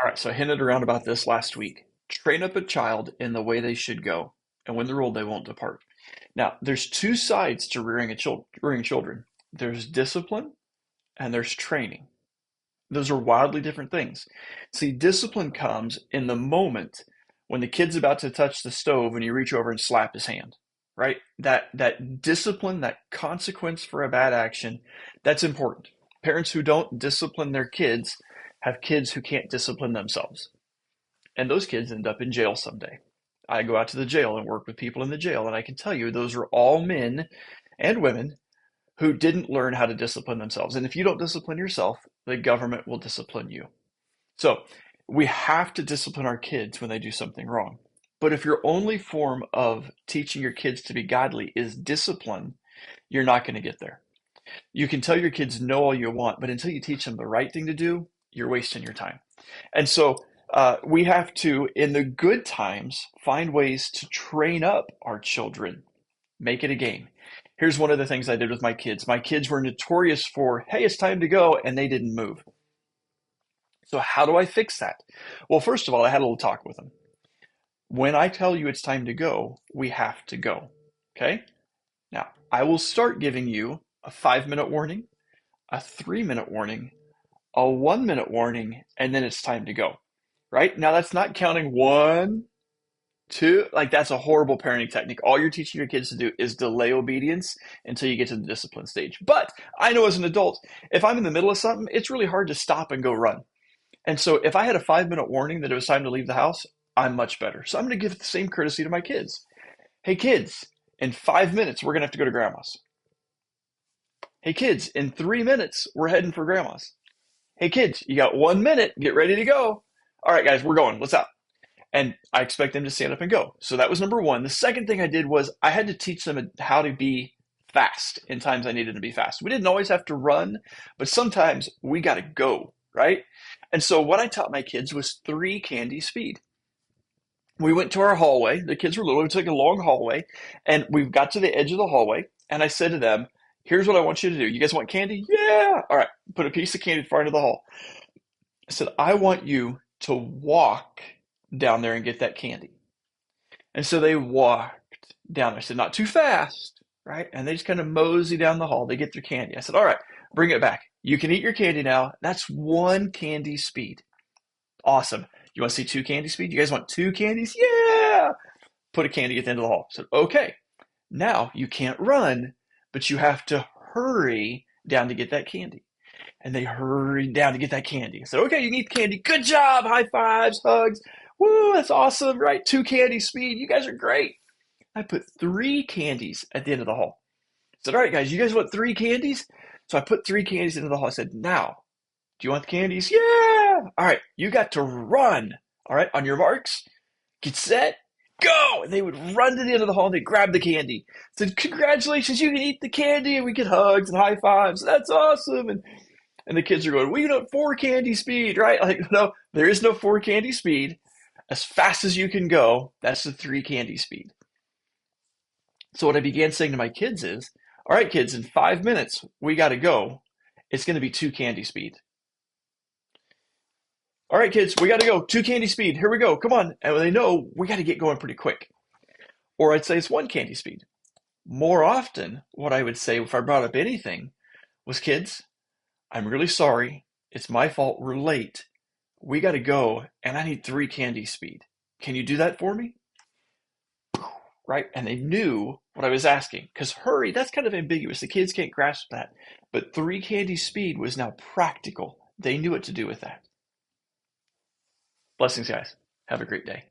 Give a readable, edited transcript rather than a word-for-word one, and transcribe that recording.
All right, so I hinted around about this last week. Train up a child in the way they should go, and when they're old, they won't depart. Now, there's two sides to rearing children. There's discipline and there's training. Those are wildly different things. See, discipline comes in the moment when the kid's about to touch the stove and you reach over and slap his hand, right? That discipline, that consequence for a bad action, that's important. Parents who don't discipline their kids have kids who can't discipline themselves. And those kids end up in jail someday. I go out to the jail and work with people in the jail, and I can tell you those are all men and women who didn't learn how to discipline themselves. And if you don't discipline yourself, the government will discipline you. So we have to discipline our kids when they do something wrong. But if your only form of teaching your kids to be godly is discipline, you're not going to get there. You can tell your kids no all you want, but until you teach them the right thing to do, you're wasting your time. And so we have to, in the good times, find ways to train up our children, make it a game. Here's one of the things I did with my kids. My kids were notorious for, hey, it's time to go, and they didn't move. So how do I fix that? Well, first of all, I had a little talk with them. When I tell you it's time to go, we have to go. Okay? Now, I will start giving you a 5-minute warning, a 3-minute warning, a 1-minute warning, and then it's time to go. Right? Now, that's not counting 1, 2. Like, that's a horrible parenting technique. All you're teaching your kids to do is delay obedience until you get to the discipline stage. But I know as an adult, if I'm in the middle of something, it's really hard to stop and go run. And so if I had a 5-minute warning that it was time to leave the house, I'm much better. So I'm going to give the same courtesy to my kids. Hey, kids, in 5 minutes, we're going to have to go to grandma's. Hey, kids, in 3 minutes, we're heading for grandma's. Hey, kids, you got 1 minute. Get ready to go. All right, guys, we're going. What's up? And I expect them to stand up and go. So that was number one. The second thing I did was I had to teach them how to be fast in times I needed to be fast. We didn't always have to run, but sometimes we got to go, right? And so what I taught my kids was 3 candy speed. We went to our hallway. The kids were little. We took a long hallway, and we got to the edge of the hallway. And I said to them, here's what I want you to do. You guys want candy? Yeah. All right. Put a piece of candy far into the hall. I said, I want you to walk down there and get that candy. And so they walked down there. I said, not too fast, right? And they just kind of mosey down the hall. They get their candy. I said, all right, bring it back. You can eat your candy now. That's 1 candy speed. Awesome. You want to see 2 candy speed? You guys want 2 candies? Yeah. Put a candy at the end of the hall. I said, okay, now you can't run, but you have to hurry down to get that candy. And they hurried down to get that candy. I said, okay, you need candy. Good job. High fives, hugs. Woo, that's awesome, right? 2 candy speed. You guys are great. I put 3 candies at the end of the hall. I said, all right, guys, you guys want 3 candies? So I put 3 candies into the hall. I said, now, do you want the candies? Yeah. All right, you got to run. All right, on your marks, get set, go. And they would run to the end of the hall and they'd grab the candy. I said, congratulations, you can eat the candy. And we get hugs and high fives. That's awesome. And the kids are going, we want 4 candy speed, right? Like, no, there is no 4 candy speed. As fast as you can go, that's the 3 candy speed. So what I began saying to my kids is, all right, kids, in 5 minutes, we got to go. It's going to be 2 candy speed. All right, kids, we got to go. 2 candy speed. Here we go. Come on. And they know we got to get going pretty quick. Or I'd say it's 1 candy speed. More often, what I would say if I brought up anything was, kids, I'm really sorry. It's my fault. We're late. We got to go, and I need 3 candy speed. Can you do that for me? Right? And they knew what I was asking. Because hurry, that's kind of ambiguous. The kids can't grasp that. But 3 candy speed was now practical. They knew what to do with that. Blessings, guys. Have a great day.